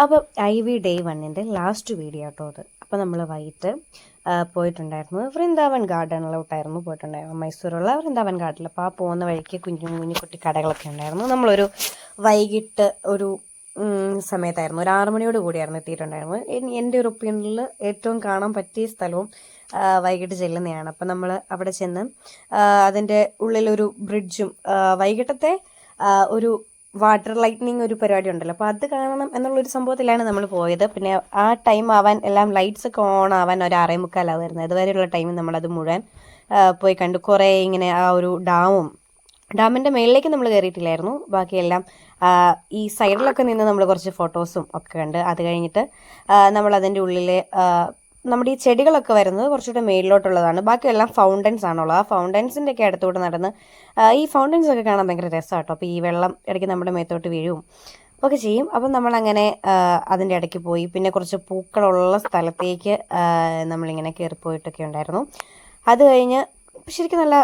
അപ്പോൾ IV Day 1 last video കേട്ടോ അത്. അപ്പോൾ നമ്മൾ വൈകിട്ട് പോയിട്ടുണ്ടായിരുന്നു വൃന്ദാവൻ ഗാർഡനിലോട്ടായിരുന്നു പോയിട്ടുണ്ടായിരുന്നു, മൈസൂരുള്ള വൃന്ദാവൻ ഗാർഡനിൽ. അപ്പോൾ ആ പോകുന്ന വഴിക്ക് കുഞ്ഞു കുട്ടി കടകളൊക്കെ ഉണ്ടായിരുന്നു. നമ്മളൊരു വൈകിട്ട് ഒരു സമയത്തായിരുന്നു, ഒരു 6 മണിയോട് കൂടിയായിരുന്നു എത്തിയിട്ടുണ്ടായിരുന്നു. എൻ്റെ ഒരു ഒപ്പീനിയനിൽ ഏറ്റവും കാണാൻ പറ്റിയ സ്ഥലവും വൈകിട്ട് ചെല്ലുന്നതാണ്. അപ്പം നമ്മൾ അവിടെ ചെന്ന് അതിൻ്റെ ഉള്ളിലൊരു ബ്രിഡ്ജും വൈകിട്ടത്തെ ഒരു വാട്ടർ ലൈറ്റ്നിങ് ഒരു പരിപാടി ഉണ്ടല്ലോ, അപ്പോൾ അത് കാണണം എന്നുള്ളൊരു സംഭവത്തിലാണ് നമ്മൾ പോയത്. പിന്നെ ആ ടൈം ആവാൻ എല്ലാം ലൈറ്റ്സ് ഒക്കെ ഓൺ ആവാൻ ഒരു 6:45 വരുന്നത്. അതുവരെയുള്ള ടൈമിൽ നമ്മളത് മുഴുവൻ പോയി കണ്ടു. കുറേ ഇങ്ങനെ ആ ഒരു ഡാമിൻ്റെ മുകളിലേക്ക് നമ്മൾ കയറിയിട്ടില്ലായിരുന്നു, ബാക്കിയെല്ലാം ഈ സൈഡിലൊക്കെ നിന്ന് നമ്മൾ കുറച്ച് ഫോട്ടോസും ഒക്കെ കണ്ട്. അത് കഴിഞ്ഞിട്ട് നമ്മൾ അതിൻ്റെ ഉള്ളിൽ നമ്മുടെ ഈ ചെടികളൊക്കെ വരുന്നത് കുറച്ചുകൂടെ മേലിലോട്ടുള്ളതാണ്, ബാക്കിയെല്ലാം ഫൗണ്ടൻസ് ആണുള്ളത്. ആ ഫൗണ്ടൻസിൻ്റെ ഒക്കെ അടുത്തോട്ട് നടന്ന് ഈ ഫൗണ്ടൻസ് ഒക്കെ കാണാൻ ഭയങ്കര രസമാണ് കേട്ടോ. അപ്പോൾ ഈ വെള്ളം ഇടയ്ക്ക് നമ്മുടെ മേത്തോട്ട് വീഴും ഒക്കെ ചെയ്യും. അപ്പം നമ്മളങ്ങനെ അതിൻ്റെ ഇടയ്ക്ക് പോയി. പിന്നെ കുറച്ച് പൂക്കളുള്ള സ്ഥലത്തേക്ക് നമ്മളിങ്ങനെ കയറിപ്പോയിട്ടൊക്കെ ഉണ്ടായിരുന്നു. അത് കഴിഞ്ഞ് ശരിക്കും നല്ല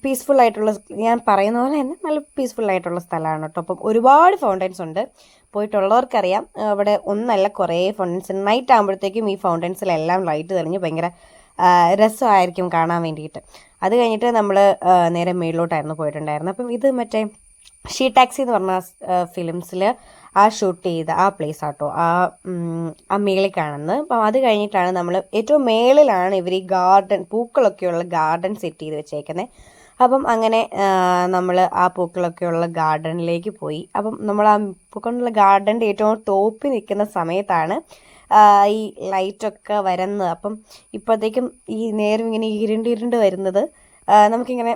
പീസ്ഫുൾ ആയിട്ടുള്ള, ഞാൻ പറയുന്ന പോലെ തന്നെ നല്ല പീസ്ഫുൾ ആയിട്ടുള്ള സ്ഥലമാണ് കേട്ടോ. അപ്പം ഒരുപാട് ഫൗണ്ടൻസ് ഉണ്ട്, പോയിട്ടുള്ളവർക്കറിയാം. അവിടെ ഒന്നല്ല കുറേ ഫൗണ്ടൻസ്. നൈറ്റ് ആകുമ്പോഴത്തേക്കും ഈ ഫൗണ്ടൻസിലെല്ലാം ലൈറ്റ് തെളിഞ്ഞ് ഭയങ്കര രസമായിരിക്കും കാണാൻ വേണ്ടിയിട്ട്. അത് കഴിഞ്ഞിട്ട് നമ്മൾ നേരെ മേളിലോട്ടായിരുന്നു പോയിട്ടുണ്ടായിരുന്നത്. അപ്പം ഇത് മറ്റേ ഷീ ടാക്സി എന്ന് പറഞ്ഞ ഫിലിംസിൽ ആ ഷൂട്ട് ചെയ്ത ആ പ്ലേസ് ആട്ടോ, ആ മേളിൽ കാണുന്നത്. അപ്പം അത് കഴിഞ്ഞിട്ടാണ് നമ്മൾ ഏറ്റവും മേളിലാണ് ഇവർ ഈ ഗാർഡൻ, പൂക്കളൊക്കെയുള്ള ഗാർഡൻ സെറ്റ് ചെയ്ത് വെച്ചേക്കുന്നത്. അപ്പം അങ്ങനെ നമ്മൾ ആ പൂക്കളൊക്കെയുള്ള ഗാർഡനിലേക്ക് പോയി. അപ്പം നമ്മൾ ആ പൂക്കളുള്ള ഗാർഡൻ്റെ ഏറ്റവും ടോപ്പിൽ നിൽക്കുന്ന സമയത്താണ് ഈ ലൈറ്റൊക്കെ വരുന്നത്. അപ്പം ഇപ്പോഴത്തേക്കും ഈ നേരം ഇങ്ങനെ ഇരുണ്ട് വരുന്നത് നമുക്കിങ്ങനെ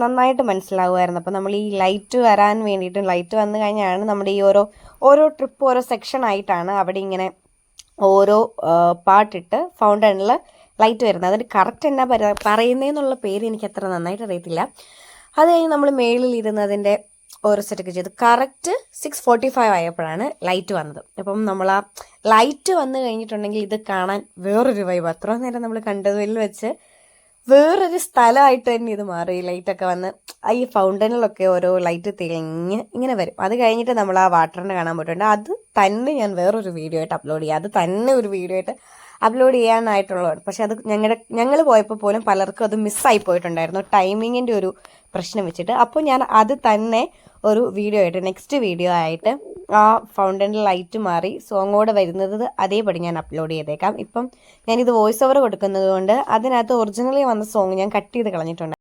നന്നായിട്ട് മനസ്സിലാവുമായിരുന്നു. അപ്പം നമ്മൾ ഈ ലൈറ്റ് വരാൻ വേണ്ടിയിട്ട്, ലൈറ്റ് വന്നു കഴിഞ്ഞാണ് നമ്മുടെ ഈ ഓരോ ട്രിപ്പ് ഓരോ സെക്ഷൻ ആയിട്ടാണ് അവിടെ ഇങ്ങനെ ഓരോ പാട്ടിട്ട് ഫൗണ്ടനിൽ ലൈറ്റ് വരുന്നത്. അതിന് കറക്റ്റ് എന്നാ പറയുന്നതെന്നുള്ള പേര് എനിക്ക് അത്ര നന്നായിട്ട് അറിയത്തില്ല. അത് കഴിഞ്ഞ് നമ്മൾ മേളിൽ ഇരുന്നതിൻ്റെ ഓരോ സെറ്റൊക്കെ ചെയ്ത് കറക്റ്റ് 6:45 ആയപ്പോഴാണ് ലൈറ്റ് വന്നത്. അപ്പം നമ്മൾ ആ ലൈറ്റ് വന്നു കഴിഞ്ഞിട്ടുണ്ടെങ്കിൽ ഇത് കാണാൻ വേറൊരു വൈബ്. അത്ര നേരം നമ്മൾ കണ്ടതിൽ വെച്ച് വേറൊരു സ്ഥലമായിട്ട് തന്നെ ഇത് മാറി. ലൈറ്റൊക്കെ വന്ന് ഈ ഫൗണ്ടനിലൊക്കെ ഓരോ ലൈറ്റ് തെളിഞ്ഞ് ഇങ്ങനെ വരും. അത് കഴിഞ്ഞിട്ട് നമ്മൾ ആ വാട്ടറിനെ കാണാൻ പോയിട്ടുണ്ട്. അത് തന്നെ ഞാൻ വേറൊരു വീഡിയോ ആയിട്ട് അപ്ലോഡ് ചെയ്യാം, അത് തന്നെ ഒരു വീഡിയോ ആയിട്ട് അപ്ലോഡ് ചെയ്യാനായിട്ടുള്ളതാണ്. പക്ഷെ അത് ഞങ്ങൾ പോയപ്പോൾ പോലും പലർക്കും അത് മിസ്സായി പോയിട്ടുണ്ടായിരുന്നു, ടൈമിങ്ങിൻ്റെ ഒരു പ്രശ്നം വെച്ചിട്ട്. അപ്പോൾ ഞാൻ അത് തന്നെ ഒരു വീഡിയോ ആയിട്ട്, നെക്സ്റ്റ് വീഡിയോ ആയിട്ട് ആ ഫൗണ്ടനിൽ ലൈറ്റ് മാറി സോങ്ങോടെ വരുന്നത് അതേപടി ഞാൻ അപ്ലോഡ് ചെയ്തേക്കാം. ഇപ്പം ഞാനിത് വോയിസ് ഓവർ കൊടുക്കുന്നത് കൊണ്ട് അതിനകത്ത് ഒറിജിനലി വന്ന സോങ് ഞാൻ കട്ട് ചെയ്ത് കളഞ്ഞിട്ടുണ്ട്.